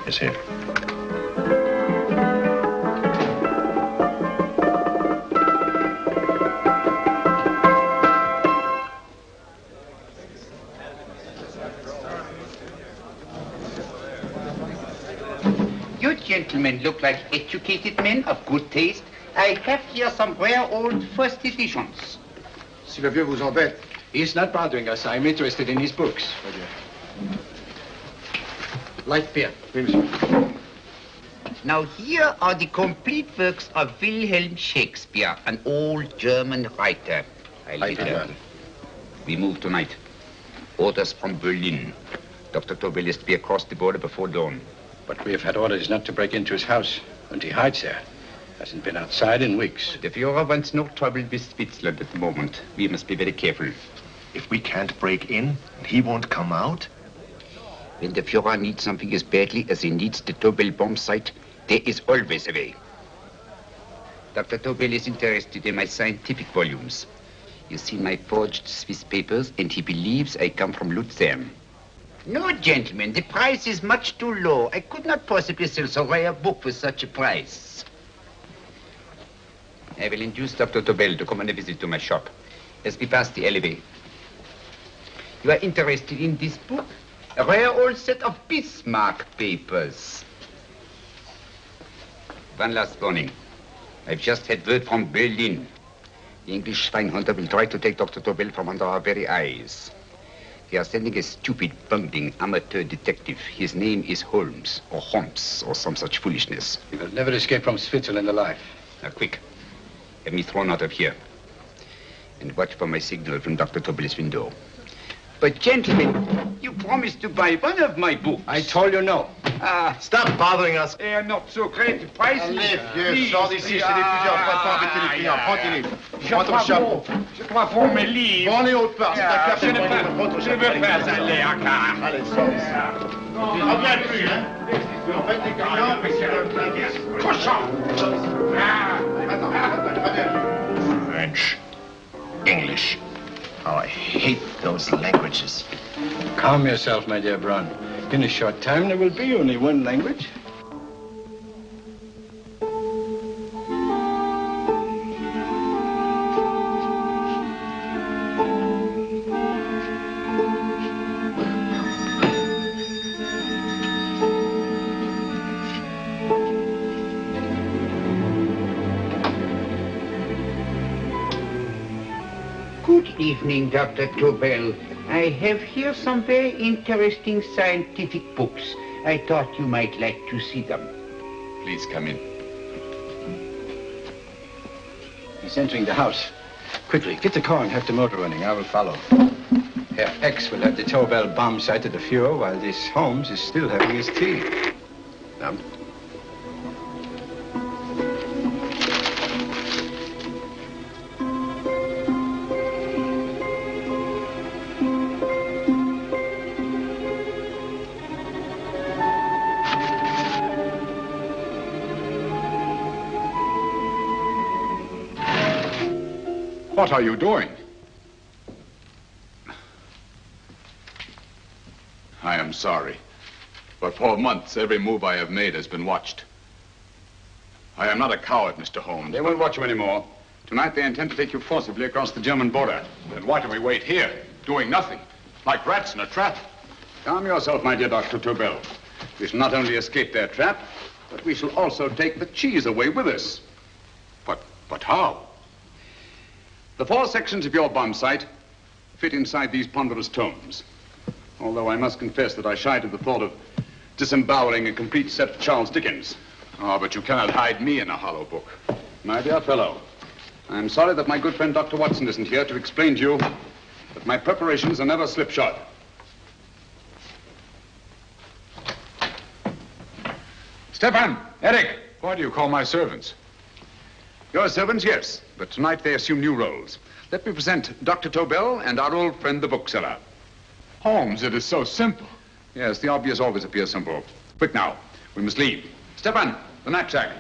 Is here. You gentlemen look like educated men of good taste. I have here some rare old first editions. Si le vieux vous embête. He's not bothering us. I'm interested in his books. Light beer. Oui, monsieur. Now here are the complete works of Wilhelm Shakespeare, an old German writer. We move tonight. Orders from Berlin. Dr. Tobel is to be across the border before dawn. But we have had orders not to break into his house, and he hides there. Hasn't been outside in weeks. The Führer wants no trouble with Switzerland at the moment. We must be very careful. If we can't break in, he won't come out? When the Führer needs something as badly as he needs the Tobel bomb site, there is always a way. Dr. Tobel is interested in my scientific volumes. He's seen my forged Swiss papers, and he believes I come from Lucerne. No, gentlemen, the price is much too low. I could not possibly sell so rare a book for such a price. I will induce Dr. Tobel to come on a visit to my shop as we pass the alleyway. You are interested in this book? A rare old set of Bismarck papers. One last warning. I've just had word from Berlin. The English Schweinhunter will try to take Dr. Tobel from under our very eyes. They are sending a stupid, bungling amateur detective. His name is Holmes, or some such foolishness. He will never escape from Switzerland alive. Now, quick. Have me thrown out of here. And watch for my signal from Dr. Tobel's window. But, gentlemen, you promised to buy one of my books. I told you no. Stop bothering us. They are not so great prices. Allez, vieux, sors d'ici, c'est d'étudiants. Pas pas embêter les clients. Prends tes livres. Prends ton chapeau. Je crois pour mes livres. Prends les autres parts. C'est ta carte. Je ne veux pas aller à car. Allez, sors d'ici. Tu ne reviens plus, hein. En fait, les clients, mais c'est le plein. Cochon. Attends, reviens. French. English. Oh, I hate those languages. Calm yourself, my dear Brown. In a short time, there will be only one language. Good evening, Dr. Tobel. I have here some very interesting scientific books. I thought you might like to see them. Please come in. He's entering the house. Quickly, get the car and have the motor running. I will follow. Herr X will have the Tobel bomb sight at the Fuhrer while this Holmes is still having his tea. Now. What are you doing? I am sorry, but for months every move I have made has been watched. I am not a coward, Mr. Holmes. They won't watch you anymore. Tonight they intend to take you forcibly across the German border. Then why do we wait here, doing nothing, like rats in a trap? Calm yourself, my dear Dr. Tobel. We shall not only escape their trap, but we shall also take the cheese away with us. But how? The 4 sections of your bomb sight fit inside these ponderous tomes. Although I must confess that I shied at the thought of disemboweling a complete set of Charles Dickens. Oh, but you cannot hide me in a hollow book. My dear fellow, I'm sorry that my good friend Dr. Watson isn't here to explain to you that my preparations are never slipshod. Stefan, Eric, why do you call my servants? Your servants, yes, but tonight they assume new roles. Let me present Dr. Tobel and our old friend, the bookseller. Holmes, it is so simple. Yes, the obvious always appears simple. Quick now, we must leave. Stefan, the knapsack.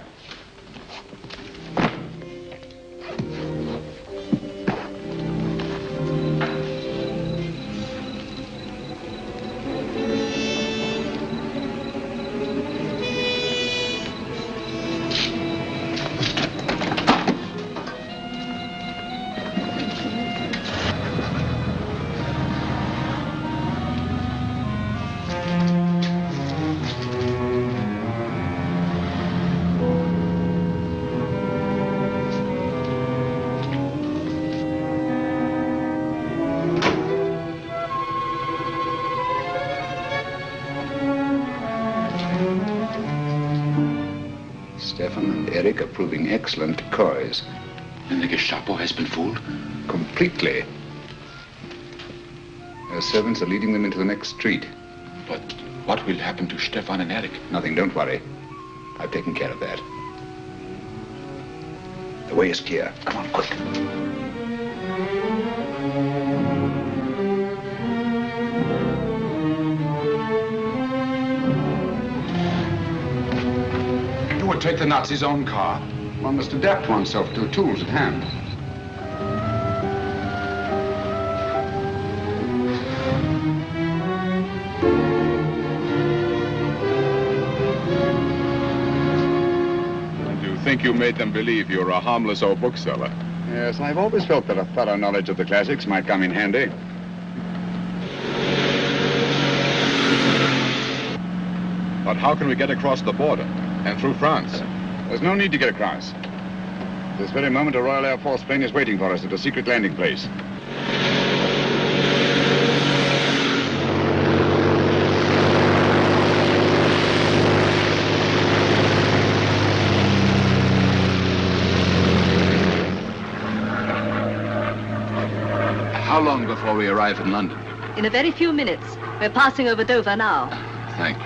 Stefan and Eric are proving excellent decoys. And the Gestapo has been fooled? Completely. Their servants are leading them into the next street. But what will happen to Stefan and Eric? Nothing, don't worry. I've taken care of that. The way is clear. Come on, quick. You would take the Nazis' own car? One must adapt oneself to the tools at hand. I think you made them believe you're a harmless old bookseller. Yes, I've always felt that a thorough knowledge of the classics might come in handy. But how can we get across the border and through France? There's no need to get across. This very moment, a Royal Air Force plane is waiting for us at a secret landing place. How long before we arrive in London? In a very few minutes. We're passing over Dover now. Thank you.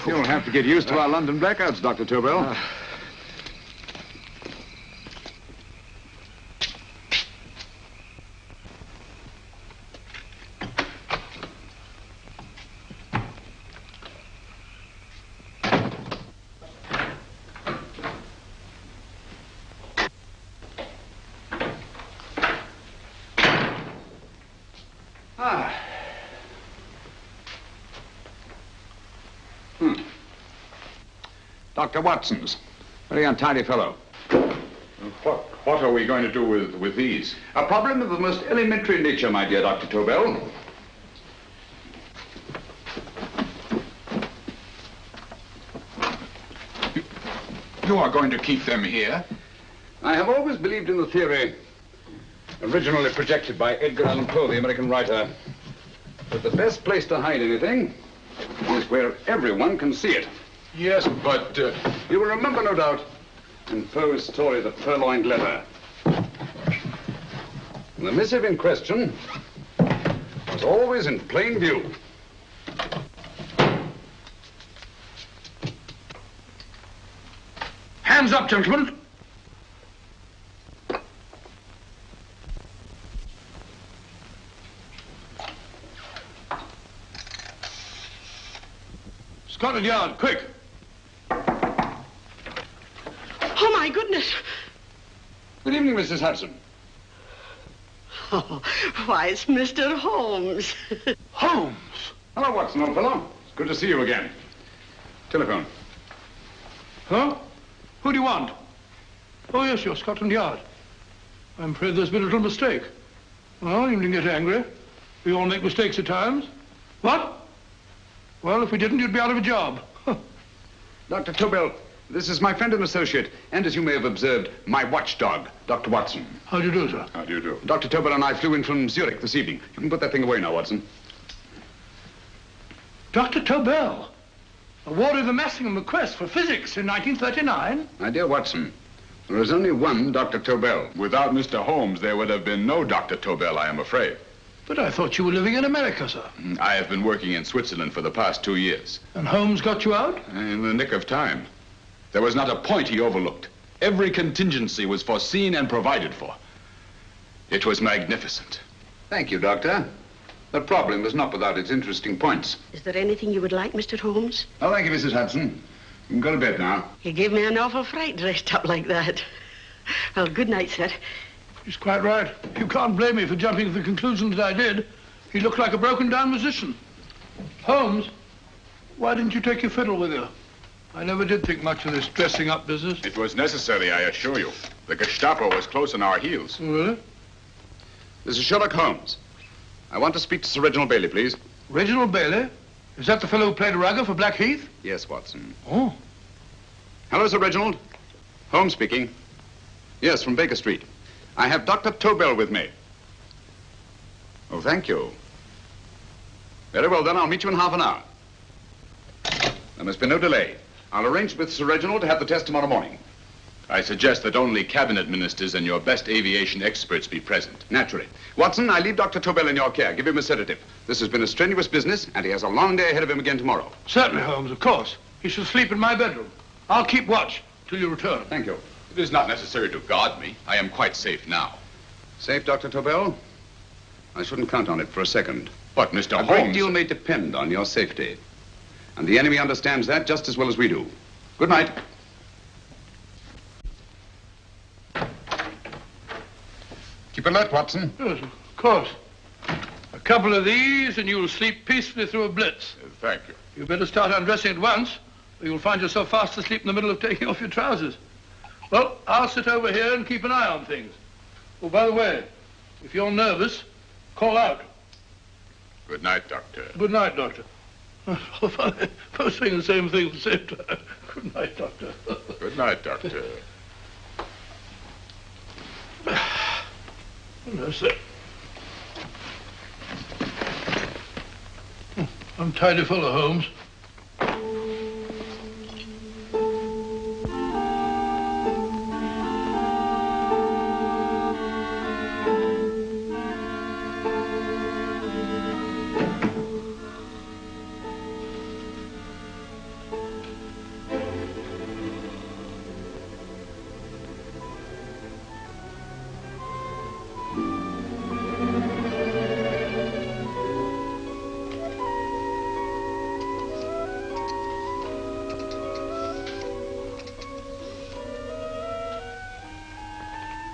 You'll have to get used to our London blackouts, Dr. Tobel. Dr. Watson's. Very untidy fellow. What are we going to do with these? A problem of the most elementary nature, my dear Dr. Tobel. You are going to keep them here? I have always believed in the theory, originally projected by Edgar Allan Poe, the American writer, that the best place to hide anything is where everyone can see it. Yes, but... You will remember, no doubt, in Poe's story, The Purloined Letter. The missive in question was always in plain view. Hands up, gentlemen. Scotland Yard, quick. Oh, my goodness. Good evening, Mrs. Hudson. Oh, why, it's Mr. Holmes. Holmes. Hello, Watson, old fellow. It's good to see you again. Telephone. Huh? Who do you want? Oh, yes, you're Scotland Yard. I'm afraid there's been a little mistake. Well, you needn't get angry. We all make mistakes at times. What? Well, if we didn't, you'd be out of a job. Dr. Tobel, this is my friend and associate, and as you may have observed, my watchdog, Dr. Watson. How do you do, sir? How do you do? Dr. Tobel and I flew in from Zurich this evening. You can put that thing away now, Watson. Dr. Tobel, awarded the Massingham Bequest for physics in 1939. My dear Watson, there is only one Dr. Tobel. Without Mr. Holmes, there would have been no Dr. Tobel, I am afraid. But I thought you were living in America, sir. I have been working in Switzerland for the past 2 years. And Holmes got you out? In the nick of time. There was not a point he overlooked. Every contingency was foreseen and provided for. It was magnificent. Thank you, Doctor. The problem is not without its interesting points. Is there anything you would like, Mr. Holmes? Oh, thank you, Mrs. Hudson. You can go to bed now. You gave me an awful fright dressed up like that. Well, good night, sir. He's quite right. You can't blame me for jumping to the conclusion that I did. He looked like a broken-down musician. Holmes, why didn't you take your fiddle with you? I never did think much of this dressing-up business. It was necessary, I assure you. The Gestapo was close on our heels. Oh, really? This is Sherlock Holmes. I want to speak to Sir Reginald Bailey, please. Reginald Bailey? Is that the fellow who played Rugger for Blackheath? Yes, Watson. Oh. Hello, Sir Reginald. Holmes speaking. Yes, from Baker Street. I have Dr. Tobel with me. Oh, thank you. Very well, then. I'll meet you in half an hour. There must be no delay. I'll arrange with Sir Reginald to have the test tomorrow morning. I suggest that only cabinet ministers and your best aviation experts be present. Naturally. Watson, I leave Dr. Tobel in your care. Give him a sedative. This has been a strenuous business, and he has a long day ahead of him again tomorrow. Certainly, Holmes, of course. He shall sleep in my bedroom. I'll keep watch till you return. Thank you. It is not necessary to guard me. I am quite safe now. Safe, Dr. Tobel? I shouldn't count on it for a second. But, Mr. A Holmes... great deal may depend on your safety. And the enemy understands that just as well as we do. Good night. Keep alert, Watson. Yes, of course. A couple of these and you'll sleep peacefully through a blitz. Thank you. You better start undressing at once, or you'll find yourself fast asleep in the middle of taking off your trousers. Well, I'll sit over here and keep an eye on things. Oh, by the way, if you're nervous, call out. Good night, Doctor. Good night, Doctor. Both saying the same thing at the same time. Good night, Doctor. Good night, Doctor. That's it. Untidy fellow, Holmes.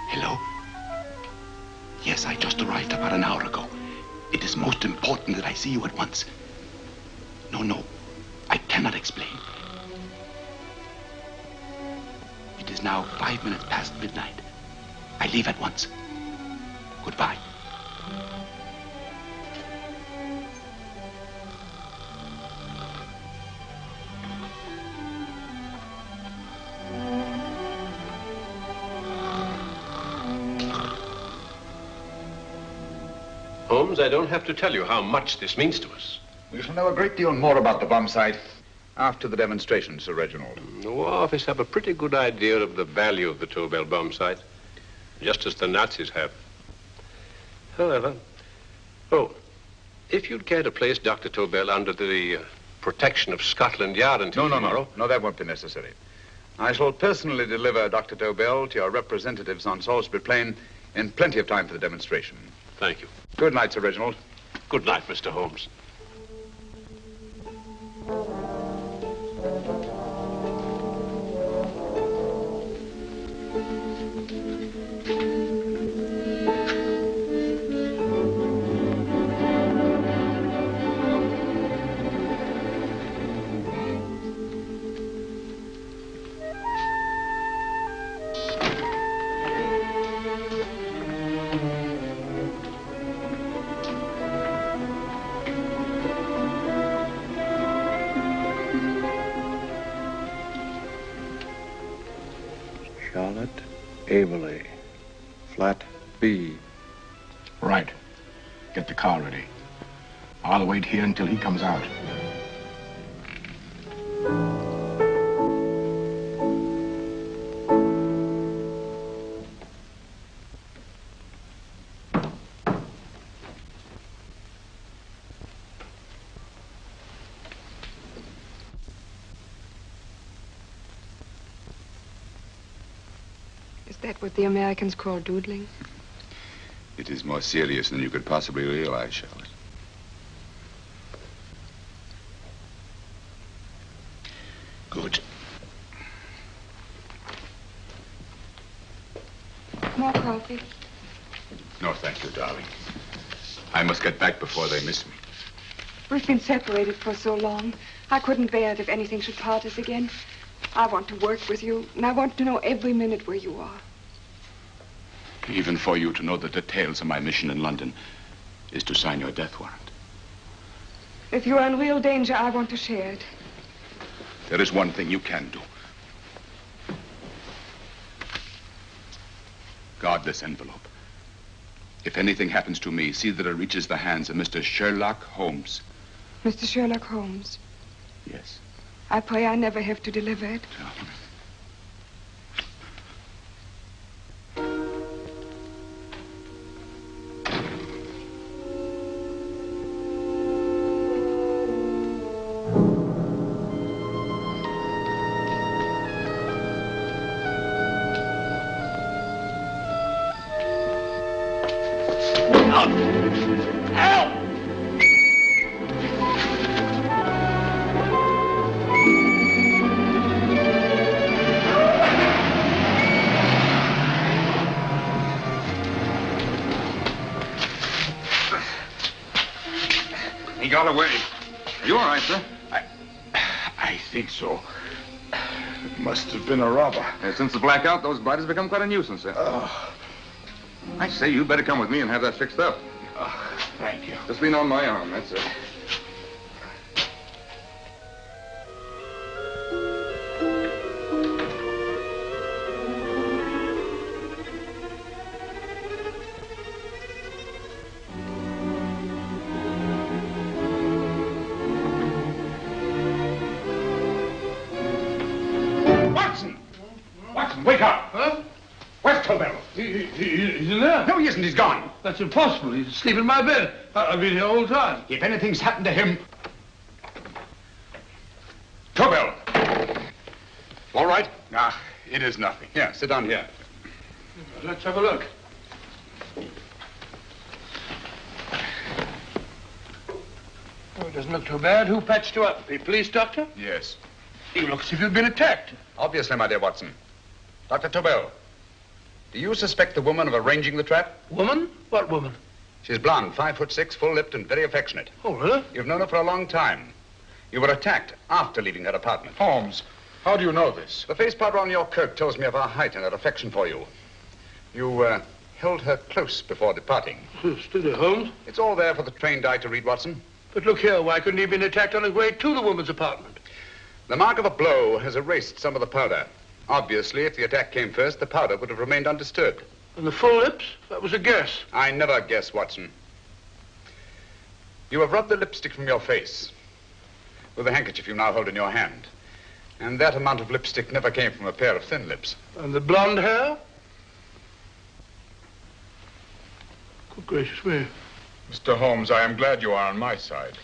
Hello? Yes, I just arrived about an hour ago. It is most important that I see you at once. No, I cannot explain. is now 5 minutes past midnight. I leave at once. Goodbye. Holmes, I don't have to tell you how much this means to us. We shall know a great deal more about the bomb site after the demonstration, Sir Reginald. The War Office have a pretty good idea of the value of the Tobel bomb site, just as the Nazis have. However, if you'd care to place Dr. Tobel under the protection of Scotland Yard until tomorrow... No, that won't be necessary. I shall personally deliver Dr. Tobel to your representatives on Salisbury Plain in plenty of time for the demonstration. Thank you. Good night, Sir Reginald. Good night, Mr. Holmes. Charlotte Averley, flat B. Right. Get the car ready. I'll wait here until he comes out. Is that what the Americans call doodling? It is more serious than you could possibly realize, Charlotte. Good. More coffee? No, thank you, darling. I must get back before they miss me. We've been separated for so long. I couldn't bear it if anything should part us again. I want to work with you, and I want to know every minute where you are. Even for you to know the details of my mission in London is to sign your death warrant. If you're in real danger, I want to share it. There is one thing you can do. Guard this envelope. If anything happens to me, see that it reaches the hands of Mr. Sherlock Holmes. Mr. Sherlock Holmes. Yes. I pray I never have to deliver it. He got away. Are you all right, sir? I think so. It must have been a robber. Since the blackout, those blighters have become quite a nuisance, sir. I say, you better come with me and have that fixed up. Thank you. Just lean on my arm, that's it. Wake up! Huh? Where's Tobel? He's in there. No, he isn't. He's gone. That's impossible. He's asleep in my bed. I've been here all the time. If anything's happened to him... Tobel! All right? Ah, it is nothing. Here, sit down here. Let's have a look. Oh, it doesn't look too bad. Who patched you up? The police doctor? Yes. You look as if you'd been attacked. Obviously, my dear Watson. Dr. Tobel, do you suspect the woman of arranging the trap? Woman? What woman? She's blonde, 5'6", full-lipped, and very affectionate. Oh, really? You've known her for a long time. You were attacked after leaving her apartment. Holmes, How do you know this? The face powder on your coat tells me of her height and her affection for you. You, held her close before departing. Steady, Holmes. It's all there for the trained eye to read, Watson. But look here, why couldn't he have been attacked on his way to the woman's apartment? The mark of a blow has erased some of the powder. Obviously, if the attack came first, the powder would have remained undisturbed. And the full lips? That was a guess. I never guess, Watson. You have rubbed the lipstick from your face with the handkerchief you now hold in your hand. And that amount of lipstick never came from a pair of thin lips. And the blonde hair? Good gracious me. Mr. Holmes, I am glad you are on my side.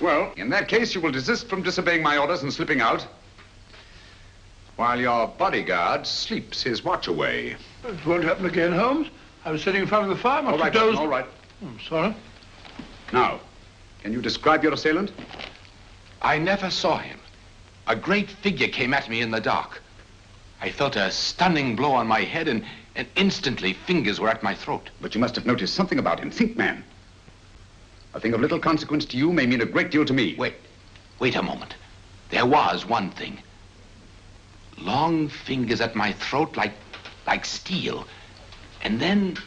Well, in that case, you will desist from disobeying my orders and slipping out, while your bodyguard sleeps his watch away. It won't happen again, Holmes. I was sitting in front of the fire. All right, Watson, all right. I'm sorry. Now, can you describe your assailant? I never saw him. A great figure came at me in the dark. I felt a stunning blow on my head, and instantly fingers were at my throat. But you must have noticed something about him. Think, man. A thing of little consequence to you may mean a great deal to me. Wait a moment. There was one thing. Long fingers at my throat like steel. And then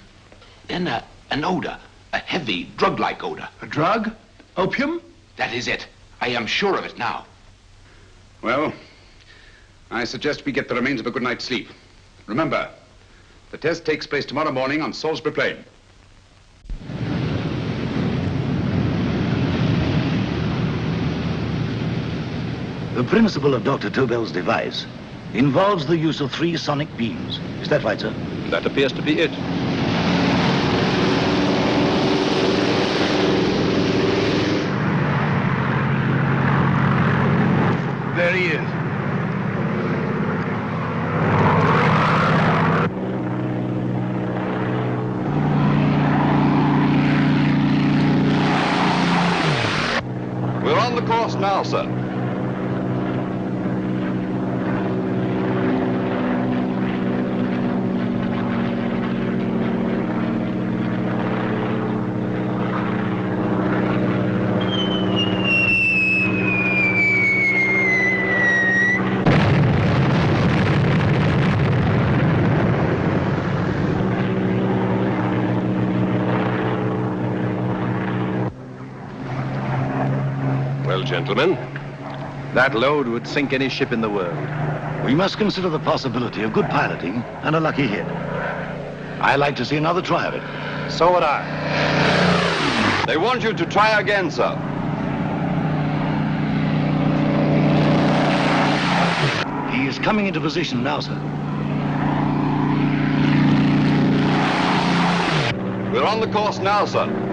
an odor, a heavy, drug-like odor. A drug? Opium? That is it. I am sure of it now. Well, I suggest we get the remains of a good night's sleep. Remember, the test takes place tomorrow morning on Salisbury Plain. The principle of Dr. Tobel's device involves the use of 3 sonic beams. Is that right, sir? That appears to be it. There he is. We're on the course now, sir. Gentlemen, that load would sink any ship in the world. We must consider the possibility of good piloting and a lucky hit. I like to see another try of it. So would I. They want you to try again, sir. He is coming into position now, sir. We're on the course now, sir.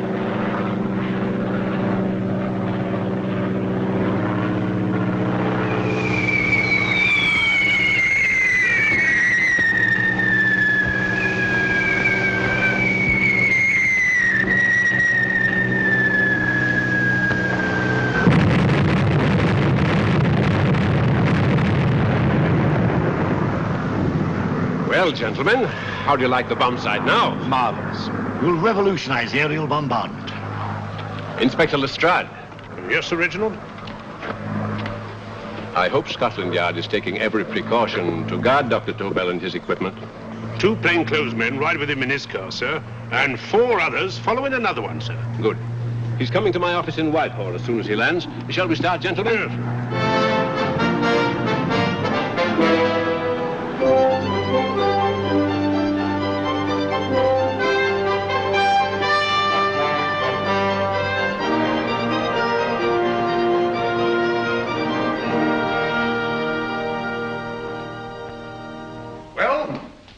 Well, gentlemen, how do you like the bomb sight now? Marvelous. We'll revolutionize aerial bombardment. Inspector Lestrade. Yes, Sir Reginald? I hope Scotland Yard is taking every precaution to guard Dr. Tobel and his equipment. 2 plainclothesmen ride with him in his car, sir, and 4 others follow in another one, sir. Good. He's coming to my office in Whitehall as soon as he lands. Shall we start, gentlemen? Yes.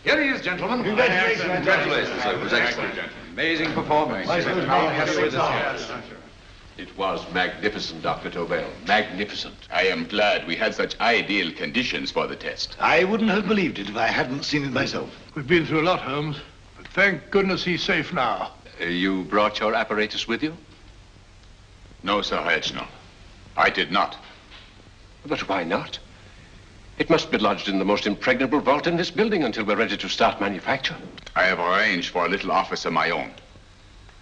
Here he is, gentlemen. Congratulations, sir. It was excellent. Amazing performance. It was magnificent, Dr. Tobel. Magnificent. I am glad we had such ideal conditions for the test. I wouldn't have believed it if I hadn't seen it myself. We've been through a lot, Holmes, but thank goodness he's safe now. You brought your apparatus with you? No, Sir Reginald. I did not. But why not? It must be lodged in the most impregnable vault in this building until we're ready to start manufacture. I have arranged for a little office of my own.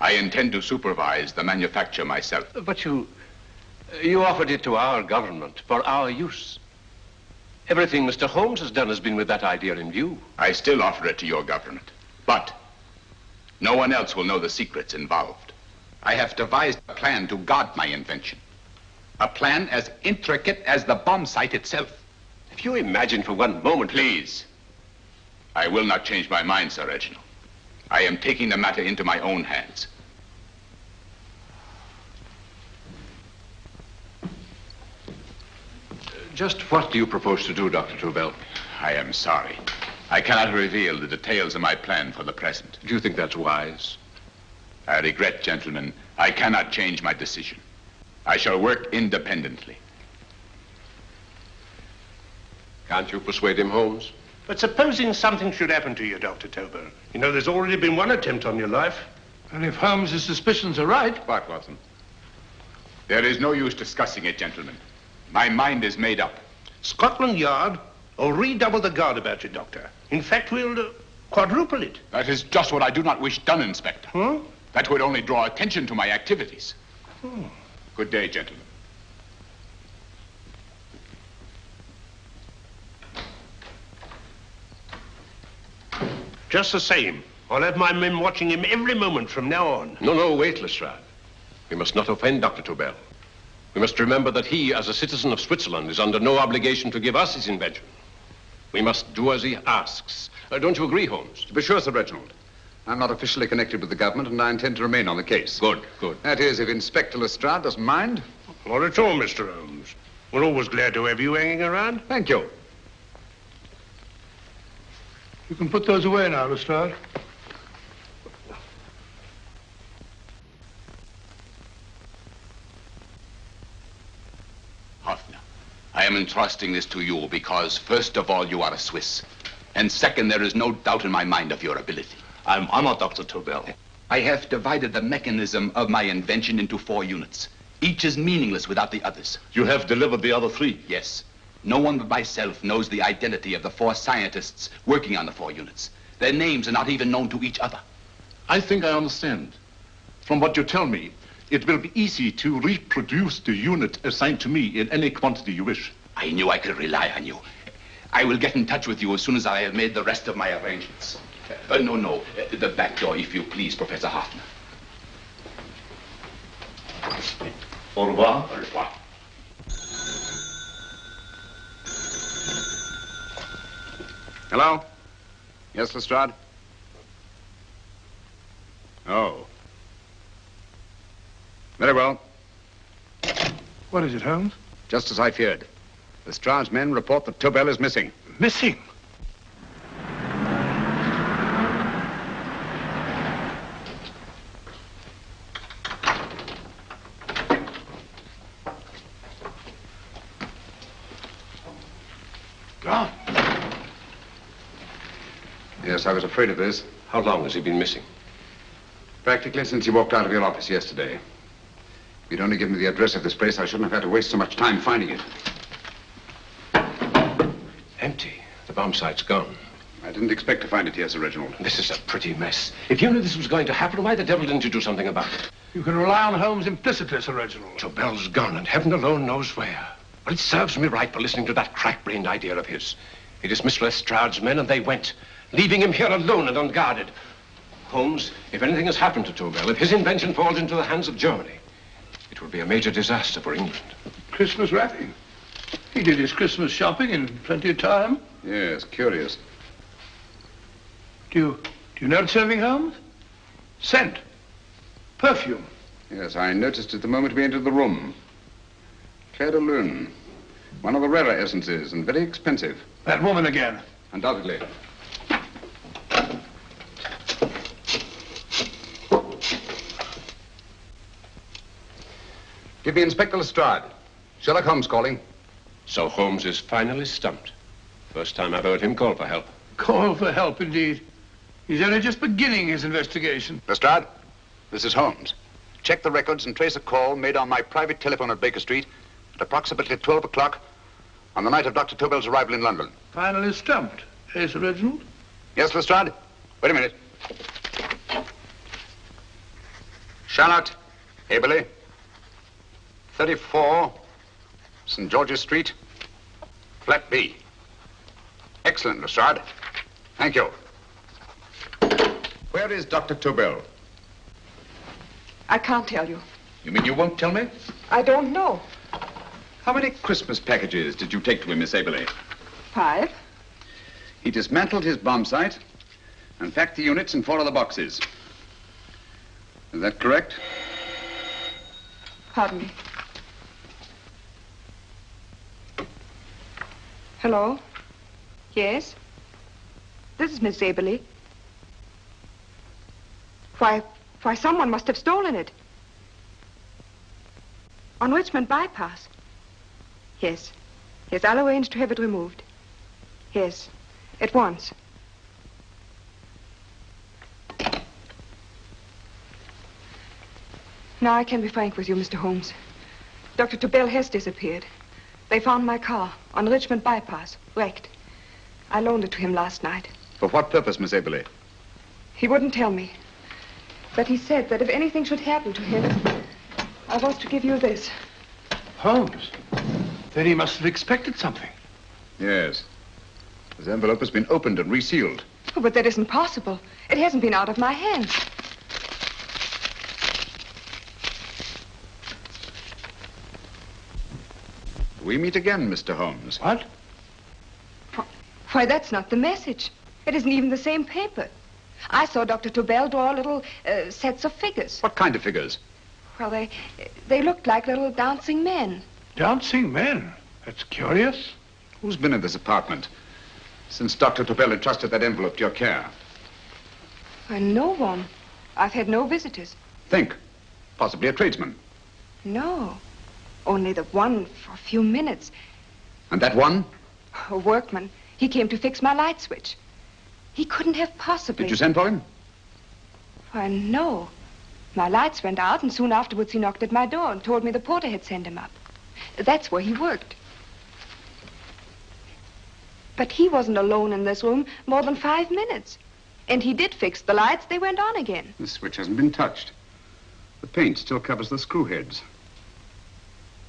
I intend to supervise the manufacture myself. But you offered it to our government for our use. Everything Mr. Holmes has done has been with that idea in view. I still offer it to your government. But no one else will know the secrets involved. I have devised a plan to guard my invention. A plan as intricate as the bomb site itself. If you imagine for one moment... Please. I will not change my mind, Sir Reginald. I am taking the matter into my own hands. Just what do you propose to do, Dr. Tobel? I am sorry. I cannot reveal the details of my plan for the present. Do you think that's wise? I regret, gentlemen, I cannot change my decision. I shall work independently. Can't you persuade him, Holmes? But supposing something should happen to you, Dr. Tobel. You know, there's already been one attempt on your life. And if Holmes' suspicions are right... What, Watson? There is no use discussing it, gentlemen. My mind is made up. Scotland Yard will redouble the guard about you, Doctor. In fact, we'll quadruple it. That is just what I do not wish done, Inspector. Huh? That would only draw attention to my activities. Good day, gentlemen. Just the same, I'll have my men watching him every moment from now on. No, wait, Lestrade. We must not offend Dr. Tobel. We must remember that he, as a citizen of Switzerland, is under no obligation to give us his invention. We must do as he asks. Don't you agree, Holmes? To be sure, Sir Reginald. I'm not officially connected with the government, and I intend to remain on the case. Good. That is, if Inspector Lestrade doesn't mind. Not at all, Mr. Holmes. We're always glad to have you hanging around. Thank you. You can put those away now, Lestrade. Hoffner, I am entrusting this to you because, first of all, you are a Swiss. And second, there is no doubt in my mind of your ability. I'm honored, Dr. Tobel. I have divided the mechanism of my invention into 4 units. Each is meaningless without the others. You have delivered the other 3? Yes. No one but myself knows the identity of the 4 scientists working on the 4 units. Their names are not even known to each other. I think I understand. From what you tell me, it will be easy to reproduce the unit assigned to me in any quantity you wish. I knew I could rely on you. I will get in touch with you as soon as I have made the rest of my arrangements. No. The back door, if you please, Professor Hoffner. Au revoir. Au revoir. Hello? Yes, Lestrade? Oh. Very well. What is it, Holmes? Just as I feared. Lestrade's men report that Tobel is missing. Missing? Gone. Yes, I was afraid of this. How long has he been missing? Practically since he walked out of your office yesterday. If you'd only given me the address of this place, I shouldn't have had to waste so much time finding it. Empty. The bomb site's gone. I didn't expect to find it here, Sir Reginald. This is a pretty mess. If you knew this was going to happen, why the devil didn't you do something about it? You can rely on Holmes implicitly, Sir Reginald. Tobel's gone, and heaven alone knows where. Well, it serves me right for listening to that crack-brained idea of his. He dismissed Lestrade's men, and they went, leaving him here alone and unguarded. Holmes, if anything has happened to Tobel, if his invention falls into the hands of Germany, it will be a major disaster for England. Christmas wrapping. He did his Christmas shopping in plenty of time. Yes, curious. Do you notice anything, Holmes? Scent. Perfume. Yes, I noticed it the moment we entered the room. Claire de Lune. One of the rarer essences, and very expensive. That woman again. Undoubtedly. Give me Inspector Lestrade. Sherlock Holmes calling. So Holmes is finally stumped. First time I've heard him call for help. Call for help, indeed. He's only just beginning his investigation. Lestrade, this is Holmes. Check the records and trace a call made on my private telephone at Baker Street at approximately 12 o'clock on the night of Dr. Tobel's arrival in London. Finally stumped, eh, Sir Reginald? Yes, Lestrade? Wait a minute. Charlotte, Haberley, 34, St. George's Street, flat B. Excellent, Lestrade. Thank you. Where is Dr. Tobel? I can't tell you. You mean you won't tell me? I don't know. How many Christmas packages did you take to him, Miss Aberley? 5. He dismantled his bomb site and packed the units in 4 other boxes. Is that correct? Pardon me. Hello? Yes? This is Miss Aberley. Why, someone must have stolen it. On Richmond Bypass. Yes. Yes, I'll arrange to have it removed. Yes, at once. Now I can be frank with you, Mr. Holmes. Dr. Tobel has disappeared. They found my car on Richmond Bypass, wrecked. I loaned it to him last night. For what purpose, Miss Aberley? He wouldn't tell me. But he said that if anything should happen to him, I was to give you this. Holmes? Then he must have expected something. Yes. This envelope has been opened and resealed. Oh, but that isn't possible. It hasn't been out of my hands. We meet again, Mr. Holmes. What? Why, that's not the message. It isn't even the same paper. I saw Dr. Tobel draw little sets of figures. What kind of figures? Well, they looked like little dancing men. Dancing men? That's curious. Who's been in this apartment since Dr. Tobel entrusted that envelope to your care? Why, no one. I've had no visitors. Think. Possibly a tradesman. No. Only the one for a few minutes. And that one? A workman. He came to fix my light switch. He couldn't have possibly... Did you send for him? Why, no. My lights went out, and soon afterwards he knocked at my door and told me the porter had sent him up. That's where he worked. But he wasn't alone in this room more than 5 minutes. And he did fix the lights. They went on again. The switch hasn't been touched. The paint still covers the screw heads.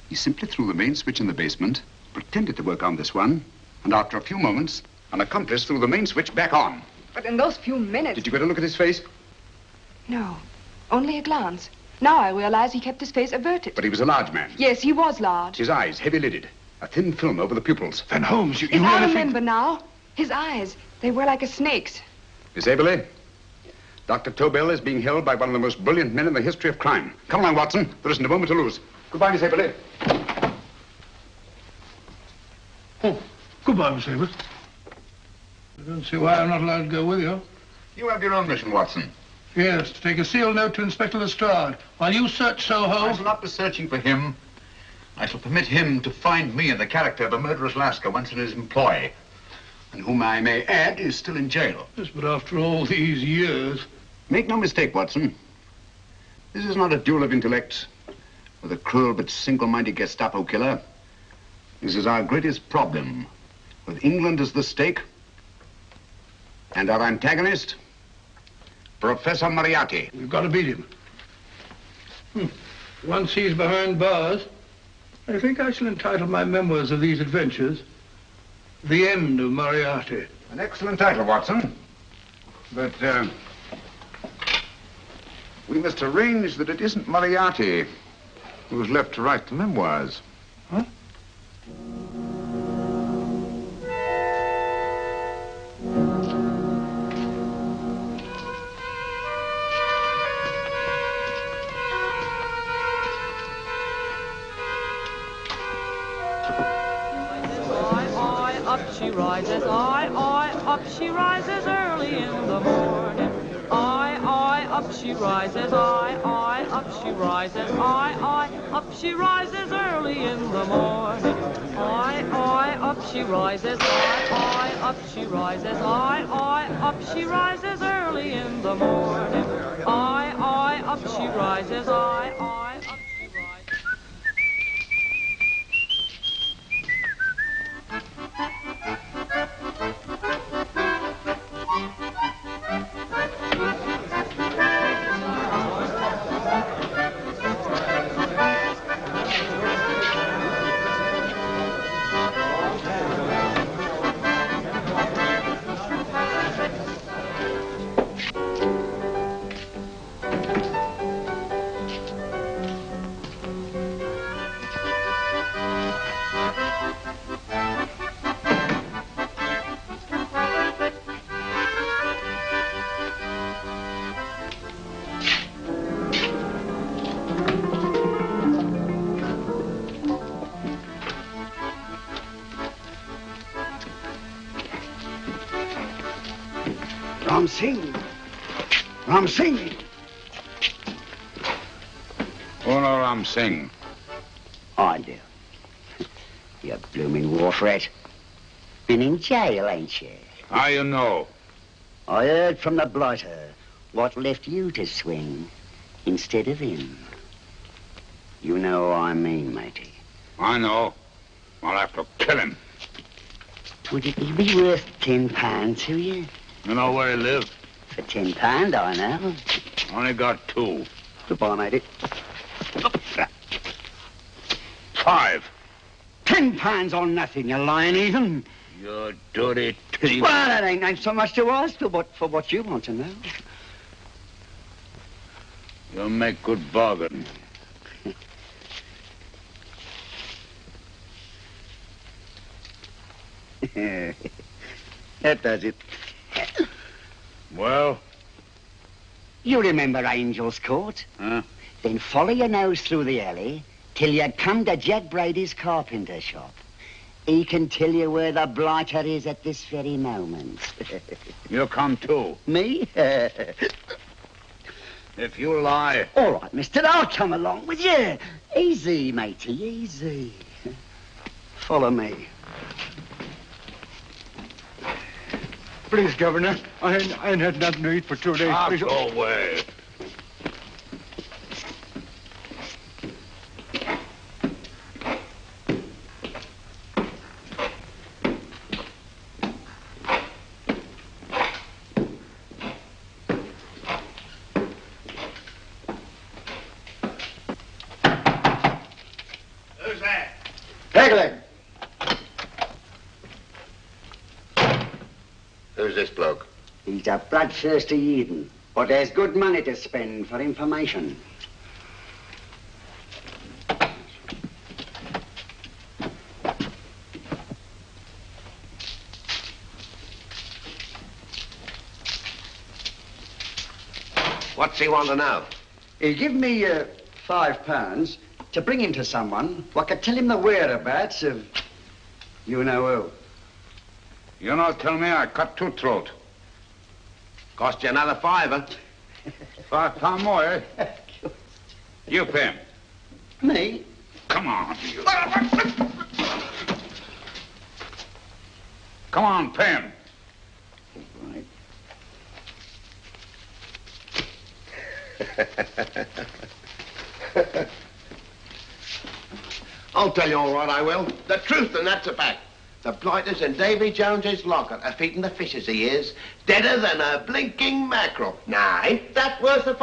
He simply threw the main switch in the basement, pretended to work on this one, and after a few moments, an accomplice threw the main switch back on. But in those few minutes... Did you get a look at his face? No, only a glance. Now I realize he kept his face averted. But he was a large man. Yes, he was large. His eyes heavy-lidded, a thin film over the pupils. Then Holmes, you Yes, really I remember now. His eyes, they were like a snake's. Miss Aberley, Dr. Tobel is being held by one of the most brilliant men in the history of crime. Come along, Watson. There isn't a moment to lose. Goodbye, Miss Aberley. Oh, goodbye, Miss Aberley. I don't see why I'm not allowed to go with you. You have your own mission, Watson. Yes, to take a sealed note to Inspector Lestrade while you search Soho. I shall not be searching for him. I shall permit him to find me in the character of a murderous Lascar once in his employ, and whom I may add is still in jail. Yes, but after all these years... Make no mistake, Watson. This is not a duel of intellects with a cruel but single-minded Gestapo killer. This is our greatest problem, with England as the stake, and our antagonist, Professor Moriarty. We've got to beat him. Once he's behind bars, I think I shall entitle my memoirs of these adventures, The End of Moriarty. An excellent title, Watson. But, we must arrange that it isn't Moriarty who's left to write the memoirs. Huh? Up she rises, up she rises early in the morning. Up she rises, up she rises, up she rises early in the morning. Up she rises, up she rises, up she rises early in the morning. Up she rises, up she rises. Singh. Ram Singh. Uno Ram Singh. I do. You blooming wharf rat. Been in jail, ain't you? How you know? I heard from the blighter what left you to swing instead of him. You know what I mean, matey. I know. I'll have to kill him. Would it be worth £10 to you? You know where he lives? For £10, I know. Only got 2. Goodbye, matey. 5. £10 on nothing, you lying heathen. You dirty thief. Well, that ain't so much to ask for what you want to know. You make good bargain. That does it. Well? You remember Angel's Court? Huh? Then follow your nose through the alley till you come to Jack Brady's carpenter shop. He can tell you where the blighter is at this very moment. You come too. Me? If you lie... All right, mister, I'll come along with you. Easy, matey, easy. Follow me. Please, Governor, I ain't had nothing to eat for 2 days. Please. Go away. Who's that? Pegleg. Who's this bloke? He's a bloodthirsty heathen, but there's good money to spend for information. What's he want to know? He give me £5 to bring him to someone what could tell him the whereabouts of you know who. You not tell me I cut 2 throat. Cost you another £5. £5 more, eh? You pay him. Me? Come on, you. Come on, pay him. Right. I'll tell you all right, I will. The truth, and that's a fact. The blighter's in Davy Jones's locker, a-feeding the fishes he is, deader than a blinking mackerel. Now, ain't that worth a £5?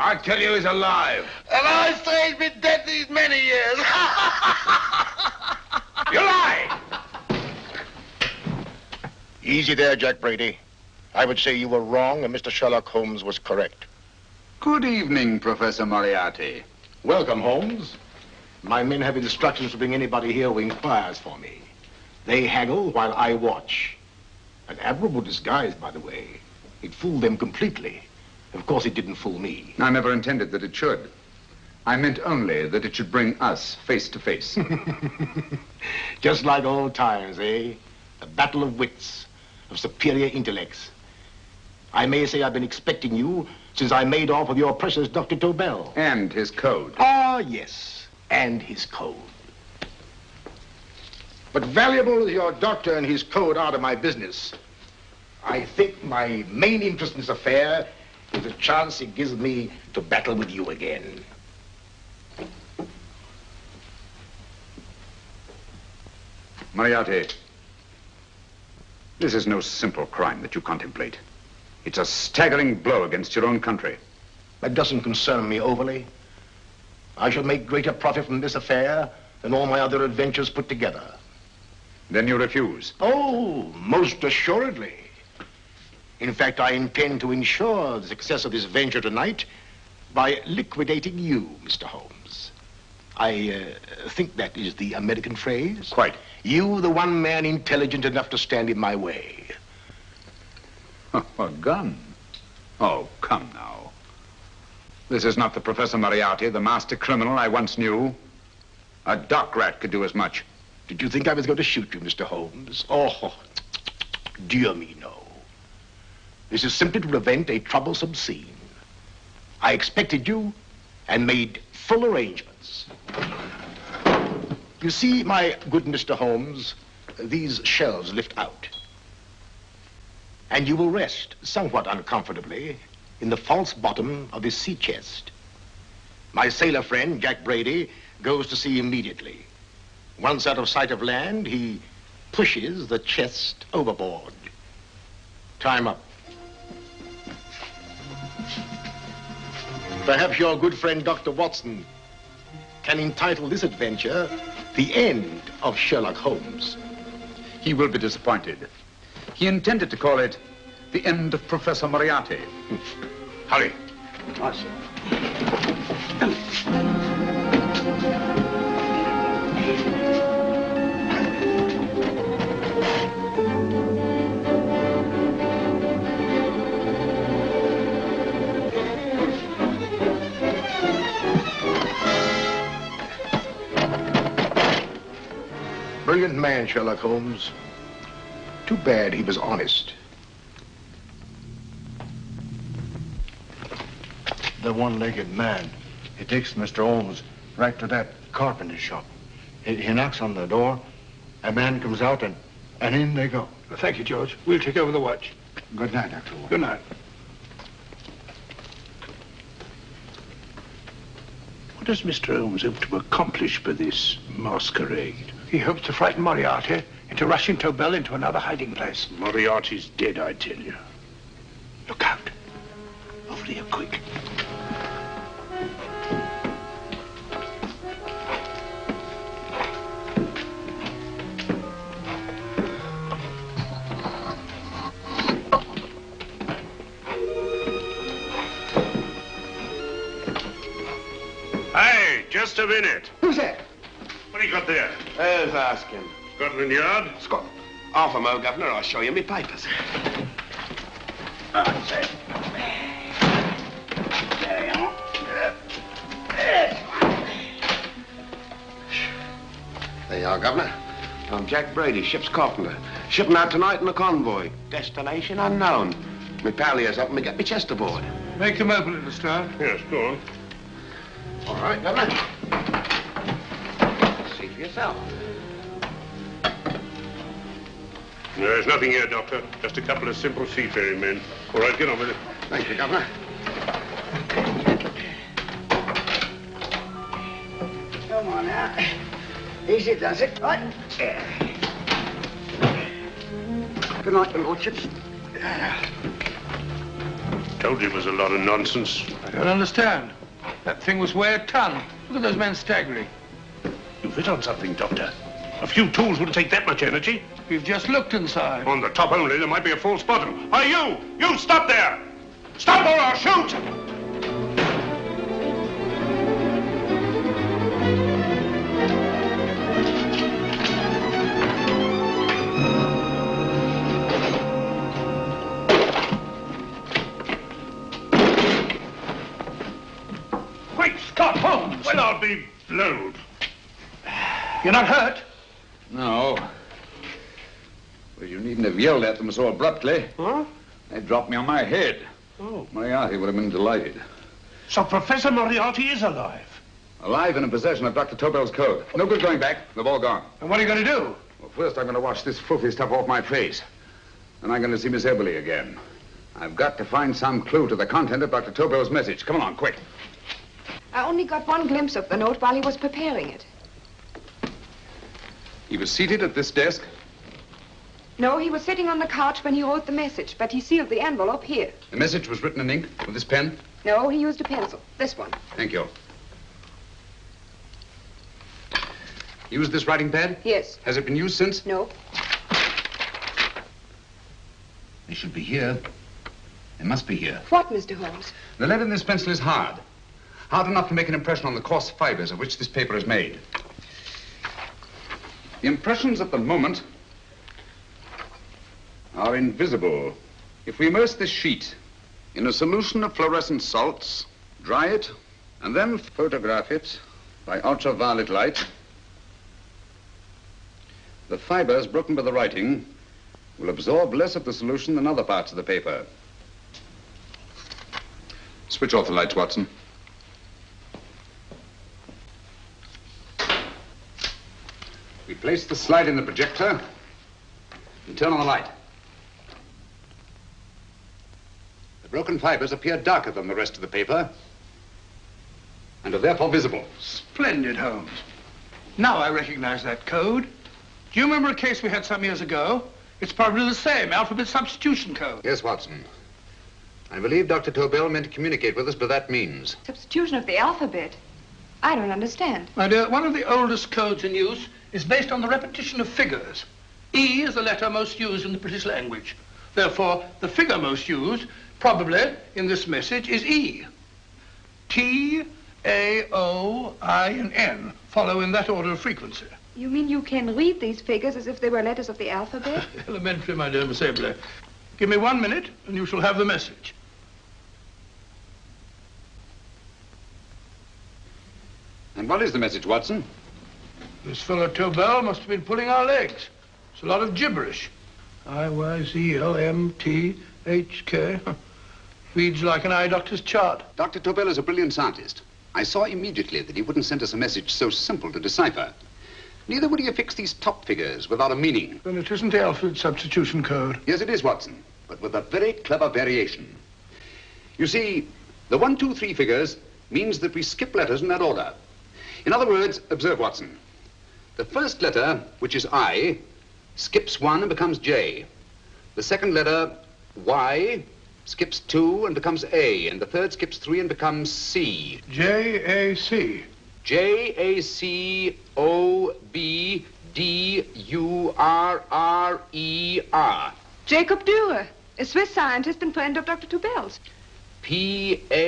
I tell you he's alive. And I say he's been dead these many years. You lie! Easy there, Jack Brady. I would say you were wrong and Mr. Sherlock Holmes was correct. Good evening, Professor Moriarty. Welcome, Holmes. My men have instructions to bring anybody here who inquires for me. They haggle while I watch. An admirable disguise, by the way. It fooled them completely. Of course, it didn't fool me. I never intended that it should. I meant only that it should bring us face to face. Just like old times, eh? A battle of wits, of superior intellects. I may say I've been expecting you since I made off with your precious Dr. Tobel. And his code. Ah, yes, and his code. But valuable as your doctor and his code are to my business, I think my main interest in this affair is the chance it gives me to battle with you again. Moriarty, this is no simple crime that you contemplate. It's a staggering blow against your own country. That doesn't concern me overly. I shall make greater profit from this affair than all my other adventures put together. Then you refuse? Oh, most assuredly. In fact, I intend to ensure the success of this venture tonight by liquidating you, Mr. Holmes. I think that is the American phrase. Quite. You, the one man intelligent enough to stand in my way. A gun? Oh, come now. This is not the Professor Moriarty, the master criminal I once knew. A dock rat could do as much. Did you think I was going to shoot you, Mr. Holmes? Oh, dear me, no. This is simply to prevent a troublesome scene. I expected you and made full arrangements. You see, my good Mr. Holmes, these shelves lift out. And you will rest somewhat uncomfortably in the false bottom of this sea chest. My sailor friend, Jack Brady, goes to sea immediately. Once out of sight of land, he pushes the chest overboard. Time up. Perhaps your good friend, Dr. Watson, can entitle this adventure The End of Sherlock Holmes. He will be disappointed. He intended to call it The End of Professor Moriarty. Hurry. Brilliant man, Sherlock Holmes. Too bad he was honest. The one-legged man. He takes Mr. Holmes right to that carpenter shop. He knocks on the door, a man comes out, and in they go. Well, thank you, George. We'll take over the watch. Good night, Dr. Watson. Good night. What does Mr. Holmes hope to accomplish by this masquerade? He hopes to frighten Moriarty into rushing Tobel into another hiding place. Moriarty's dead, I tell you. Look out. Over here, quick. Hey, just a minute. Who's that? What do you got there? Let's ask him. Scotland Yard? Half a mo, Governor. I'll show you me papers. That's it. There you are. There you are, Governor. I'm Jack Brady, ship's carpenter. Shipping out tonight in a convoy. Destination unknown. My pal here's helping me get my chest aboard. Make him open it, Lestrade. Yes, go on. All right, Governor. See for yourself. There's nothing here, Doctor. Just a couple of simple seafaring men. All right, get on with it. Thank you, Governor. Come on now. Easy does it. Right. Good night, your lordships. Told you it was a lot of nonsense. I don't understand. That thing was way a ton. Look at those men staggering. You've hit on something, Doctor. A few tools wouldn't take that much energy. We've just looked inside. On the top only, there might be a false bottom. Hey, you! You stop there! Stop or I'll shoot! Great Scott, Holmes! Well, I'll be blowed. You're not hurt? No. Well, you needn't have yelled at them so abruptly. Huh? They dropped me on my head. Oh. Moriarty would have been delighted. So Professor Moriarty is alive? Alive and in possession of Dr. Tobel's code. No good going back. They've all gone. And what are you going to do? Well, first I'm going to wash this filthy stuff off my face. Then I'm going to see Miss Eberly again. I've got to find some clue to the content of Dr. Tobel's message. Come along, quick. I only got one glimpse of the note while he was preparing it. He was seated at this desk. No, he was sitting on the couch when he wrote the message, but he sealed the envelope here. The message was written in ink with this pen. No, he used a pencil. This one. Thank you. Used this writing pad? Yes. Has it been used since? No. They should be here. They must be here. What, Mr. Holmes? The lead in this pencil is hard. Hard enough to make an impression on the coarse fibers of which this paper is made. The impressions at the moment are invisible. If we immerse this sheet in a solution of fluorescent salts, dry it, and then photograph it by ultraviolet light, The fibers broken by the writing will absorb less of the solution than other parts of the paper. Switch off the lights, Watson. We place the slide in the projector and turn on the light. The broken fibers appear darker than the rest of the paper and are therefore visible. Splendid, Holmes. Now I recognize that code. Do you remember a case we had some years ago? It's probably the same, alphabet substitution code. Yes, Watson. I believe Dr. Tobel meant to communicate with us by that means. Substitution of the alphabet? I don't understand. My dear, one of the oldest codes in use is based on the repetition of figures. E is the letter most used in the British language. Therefore, the figure most used, probably in this message, is E. T, A, O, I, and N follow in that order of frequency. You mean you can read these figures as if they were letters of the alphabet? Elementary, my dear Miss Abley. Give me 1 minute, and you shall have the message. And what is the message, Watson? This fellow Tobel must have been pulling our legs. It's a lot of gibberish. I-Y-Z-L-M-T-H-K. Reads like an eye doctor's chart. Dr. Tobel is a brilliant scientist. I saw immediately that he wouldn't send us a message so simple to decipher. Neither would he affix these top figures without a meaning. Then it isn't the alphabet substitution code. Yes, it is, Watson, but with a very clever variation. You see, the 1, 2, 3 figures means that we skip letters in that order. In other words, observe, Watson. The first letter, which is I, skips 1 and becomes J. The second letter, Y, skips 2 and becomes A. And the third skips 3 and becomes C. J-A-C. J-A-C-O-B-D-U-R-R-E-R. Jacob Dürer, a Swiss scientist and friend of Dr. Tobel's. P-A-L-A-C-E-C-R-E-S.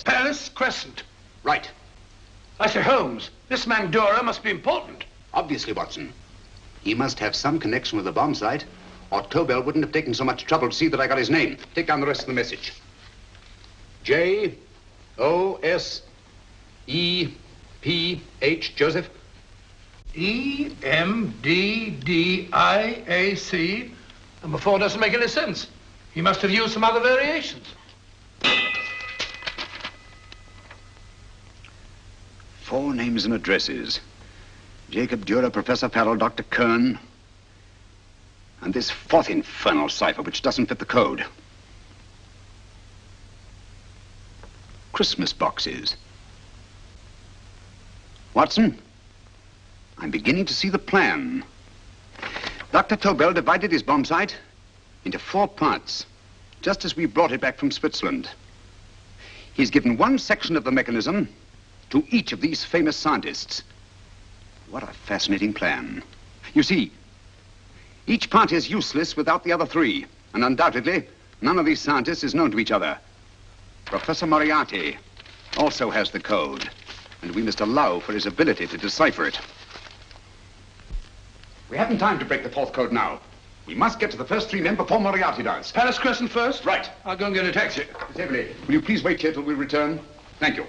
Palace Crescent. Right. I say, Holmes, this man Dürer must be important. Obviously, Watson. He must have some connection with the bomb site, or Tobel wouldn't have taken so much trouble to see that I got his name. Take down the rest of the message. J-O-S-E-P-H, Joseph. E-M-D-D-I-A-C. Number 4 doesn't make any sense. He must have used some other variations. 4 names and addresses. Jacob Dürer, Professor Farrell, Dr. Kern, and this 4th infernal cipher, which doesn't fit the code. Christmas boxes. Watson, I'm beginning to see the plan. Dr. Tobel divided his bomb site into 4 parts, just as we brought it back from Switzerland. He's given 1 section of the mechanism to each of these famous scientists. What a fascinating plan. You see, each part is useless without the other 3, and undoubtedly, none of these scientists is known to each other. Professor Moriarty also has the code, and we must allow for his ability to decipher it. We haven't time to break the 4th code now. We must get to the first 3 men before Moriarty does. Palace Crescent first? Right. I'll go and get a taxi. Miss Evelyn, will you please wait here till we return? Thank you.